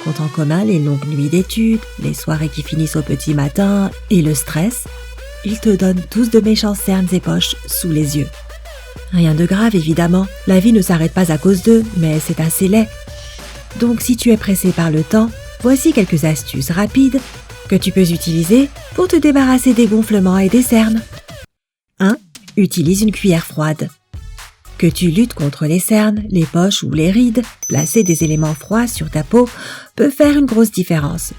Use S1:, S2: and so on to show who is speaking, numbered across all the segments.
S1: Compte en commun les longues nuits d'études, les soirées qui finissent au petit matin et le stress, ils te donnent tous de méchants cernes et poches sous les yeux. Rien de grave évidemment, la vie ne s'arrête pas à cause d'eux, mais c'est assez laid. Donc si tu es pressé par le temps, voici quelques astuces rapides que tu peux utiliser pour te débarrasser des gonflements et des cernes. 1. Utilise une cuillère froide. Que tu luttes contre les cernes, les poches ou les rides, placer des éléments froids sur ta peau peut faire une grosse différence.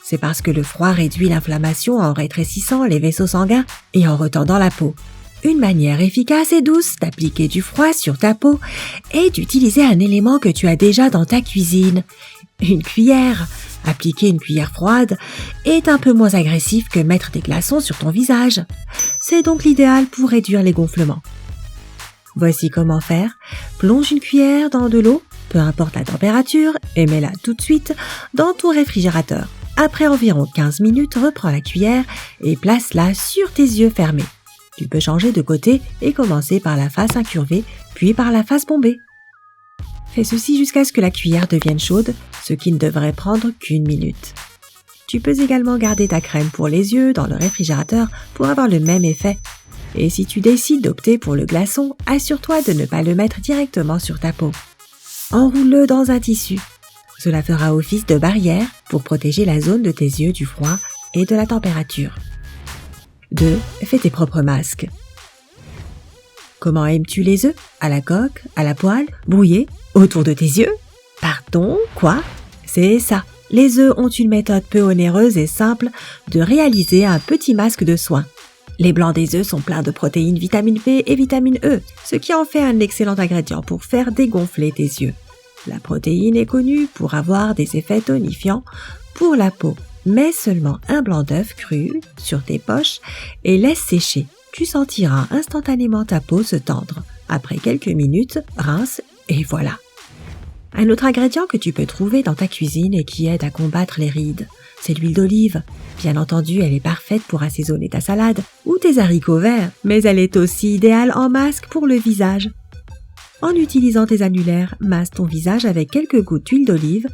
S1: C'est parce que le froid réduit l'inflammation en rétrécissant les vaisseaux sanguins et en retendant la peau. Une manière efficace et douce d'appliquer du froid sur ta peau est d'utiliser un élément que tu as déjà dans ta cuisine. Une cuillère. Appliquer une cuillère froide est un peu moins agressif que mettre des glaçons sur ton visage. C'est donc l'idéal pour réduire les gonflements. Voici comment faire. Plonge une cuillère dans de l'eau, peu importe la température, et mets-la tout de suite dans ton réfrigérateur. Après environ 15 minutes, reprends la cuillère et place-la sur tes yeux fermés. Tu peux changer de côté et commencer par la face incurvée, puis par la face bombée. Fais ceci jusqu'à ce que la cuillère devienne chaude, ce qui ne devrait prendre qu'1 minute. Tu peux également garder ta crème pour les yeux dans le réfrigérateur pour avoir le même effet. Et si tu décides d'opter pour le glaçon, assure-toi de ne pas le mettre directement sur ta peau. Enroule-le dans un tissu. Cela fera office de barrière pour protéger la zone de tes yeux du froid et de la température. 2. Fais tes propres masques. Comment aimes-tu les œufs? À la coque? À la poêle? Brouillés? Autour de tes yeux? Pardon, quoi? C'est ça. Les œufs ont une méthode peu onéreuse et simple de réaliser un petit masque de soin. Les blancs des œufs sont pleins de protéines vitamine B et vitamine E, ce qui en fait un excellent ingrédient pour faire dégonfler tes yeux. La protéine est connue pour avoir des effets tonifiants pour la peau. Mets seulement un blanc d'œuf cru sur tes poches et laisse sécher. Tu sentiras instantanément ta peau se tendre. Après quelques minutes, rince et voilà. Un autre ingrédient que tu peux trouver dans ta cuisine et qui aide à combattre les rides, c'est l'huile d'olive. Bien entendu, elle est parfaite pour assaisonner ta salade ou tes haricots verts, mais elle est aussi idéale en masque pour le visage. En utilisant tes annulaires, masse ton visage avec quelques gouttes d'huile d'olive.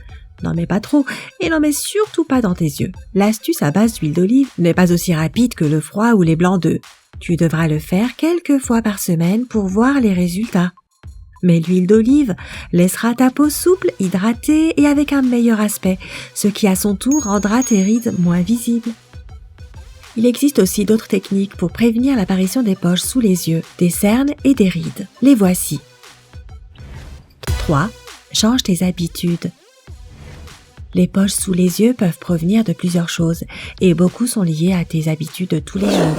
S1: N'en mets pas trop et n'en mets surtout pas dans tes yeux. L'astuce à base d'huile d'olive n'est pas aussi rapide que le froid ou les blancs d'œufs. Tu devras le faire quelques fois par semaine pour voir les résultats. Mais l'huile d'olive laissera ta peau souple, hydratée et avec un meilleur aspect, ce qui à son tour rendra tes rides moins visibles. Il existe aussi d'autres techniques pour prévenir l'apparition des poches sous les yeux, des cernes et des rides. Les voici. 3. Change tes habitudes. Les poches sous les yeux peuvent provenir de plusieurs choses et beaucoup sont liées à tes habitudes de tous les jours.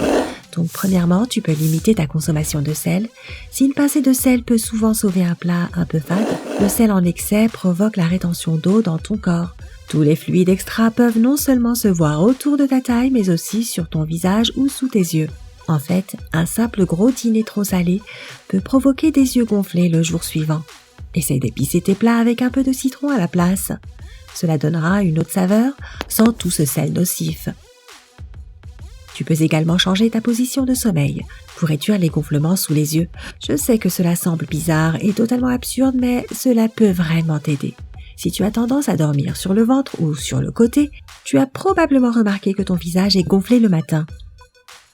S1: Donc premièrement, tu peux limiter ta consommation de sel. Si une pincée de sel peut souvent sauver un plat un peu fade, le sel en excès provoque la rétention d'eau dans ton corps. Tous les fluides extra peuvent non seulement se voir autour de ta taille, mais aussi sur ton visage ou sous tes yeux. En fait, un simple gros dîner trop salé peut provoquer des yeux gonflés le jour suivant. Essaye d'épicer tes plats avec un peu de citron à la place. Cela donnera une autre saveur sans tout ce sel nocif. Tu peux également changer ta position de sommeil pour réduire les gonflements sous les yeux. Je sais que cela semble bizarre et totalement absurde, mais cela peut vraiment t'aider. Si tu as tendance à dormir sur le ventre ou sur le côté, tu as probablement remarqué que ton visage est gonflé le matin.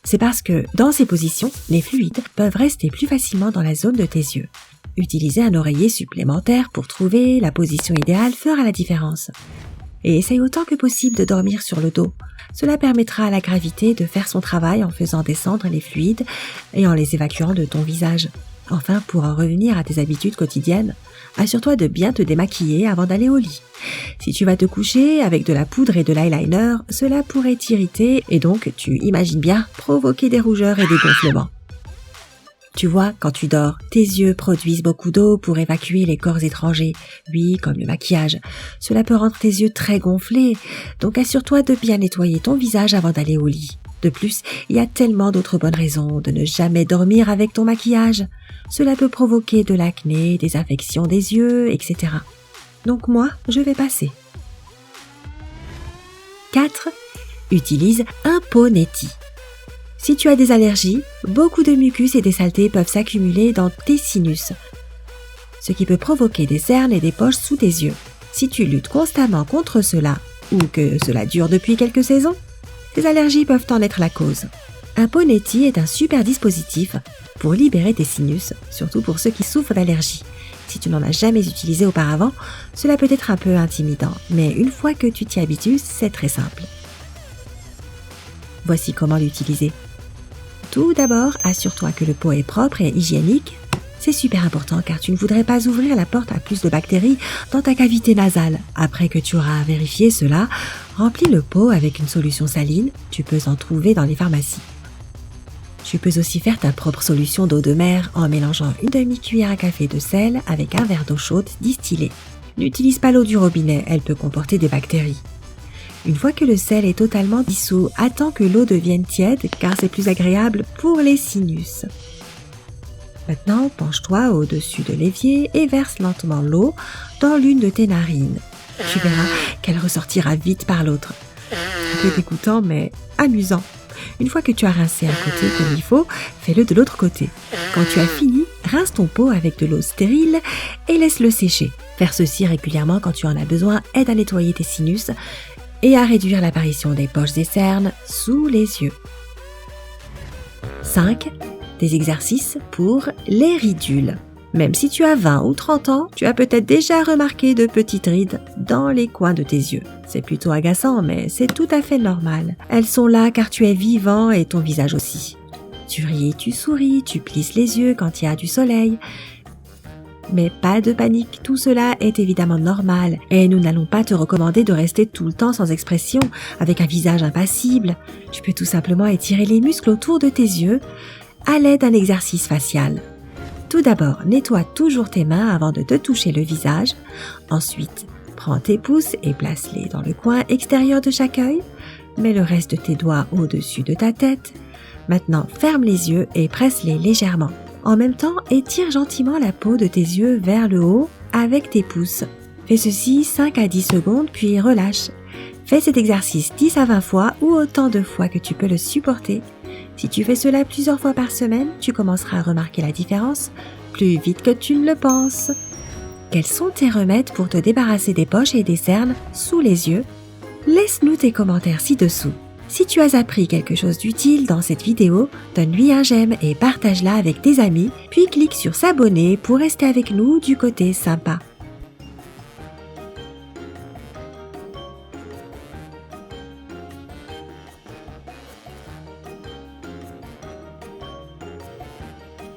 S1: C'est parce que, dans ces positions, les fluides peuvent rester plus facilement dans la zone de tes yeux. Utiliser un oreiller supplémentaire pour trouver la position idéale fera la différence. Et essaye autant que possible de dormir sur le dos. Cela permettra à la gravité de faire son travail en faisant descendre les fluides et en les évacuant de ton visage. Enfin, pour en revenir à tes habitudes quotidiennes, assure-toi de bien te démaquiller avant d'aller au lit. Si tu vas te coucher avec de la poudre et de l'eyeliner, cela pourrait t'irriter et donc, tu imagines bien, provoquer des rougeurs et des gonflements. Tu vois, quand tu dors, tes yeux produisent beaucoup d'eau pour évacuer les corps étrangers. Oui, comme le maquillage. Cela peut rendre tes yeux très gonflés, donc assure-toi de bien nettoyer ton visage avant d'aller au lit. De plus, il y a tellement d'autres bonnes raisons de ne jamais dormir avec ton maquillage. Cela peut provoquer de l'acné, des infections des yeux, etc. Donc moi, je vais passer. 4. Utilise un pot neti. Si tu as des allergies, beaucoup de mucus et des saletés peuvent s'accumuler dans tes sinus, ce qui peut provoquer des cernes et des poches sous tes yeux. Si tu luttes constamment contre cela, ou que cela dure depuis quelques saisons, ces allergies peuvent en être la cause. Un Poneti est un super dispositif pour libérer tes sinus, surtout pour ceux qui souffrent d'allergies. Si tu n'en as jamais utilisé auparavant, cela peut être un peu intimidant, mais une fois que tu t'y habitues, c'est très simple. Voici comment l'utiliser. Tout d'abord, assure-toi que le pot est propre et hygiénique. C'est super important car tu ne voudrais pas ouvrir la porte à plus de bactéries dans ta cavité nasale. Après que tu auras vérifié cela, remplis le pot avec une solution saline. Tu peux en trouver dans les pharmacies. Tu peux aussi faire ta propre solution d'eau de mer en mélangeant une demi-cuillère à café de sel avec un verre d'eau chaude distillée. N'utilise pas l'eau du robinet, elle peut comporter des bactéries. Une fois que le sel est totalement dissous, attends que l'eau devienne tiède car c'est plus agréable pour les sinus. Maintenant, penche-toi au-dessus de l'évier et verse lentement l'eau dans l'une de tes narines. Tu verras qu'elle ressortira vite par l'autre. Un peu dégoûtant mais amusant. Une fois que tu as rincé un côté comme il faut, fais-le de l'autre côté. Quand tu as fini, rince ton pot avec de l'eau stérile et laisse-le sécher. Faire ceci régulièrement quand tu en as besoin aide à nettoyer tes sinus et à réduire l'apparition des poches et cernes sous les yeux. 5. Des exercices pour les ridules. Même si tu as 20 ou 30 ans, tu as peut-être déjà remarqué de petites rides dans les coins de tes yeux. C'est plutôt agaçant, mais c'est tout à fait normal. Elles sont là car tu es vivant et ton visage aussi. Tu ris, tu souris, tu plisses les yeux quand il y a du soleil. Mais pas de panique, tout cela est évidemment normal et nous n'allons pas te recommander de rester tout le temps sans expression, avec un visage impassible. Tu peux tout simplement étirer les muscles autour de tes yeux à l'aide d'un exercice facial. Tout d'abord, nettoie toujours tes mains avant de te toucher le visage. Ensuite, prends tes pouces et place-les dans le coin extérieur de chaque œil. Mets le reste de tes doigts au-dessus de ta tête. Maintenant, ferme les yeux et presse-les légèrement. En même temps, étire gentiment la peau de tes yeux vers le haut avec tes pouces. Fais ceci 5 à 10 secondes puis relâche. Fais cet exercice 10 à 20 fois ou autant de fois que tu peux le supporter. Si tu fais cela plusieurs fois par semaine, tu commenceras à remarquer la différence plus vite que tu ne le penses. Quels sont tes remèdes pour te débarrasser des poches et des cernes sous les yeux? Laisse-nous tes commentaires ci-dessous. Si tu as appris quelque chose d'utile dans cette vidéo, donne-lui un j'aime et partage-la avec tes amis, puis clique sur s'abonner pour rester avec nous du côté sympa.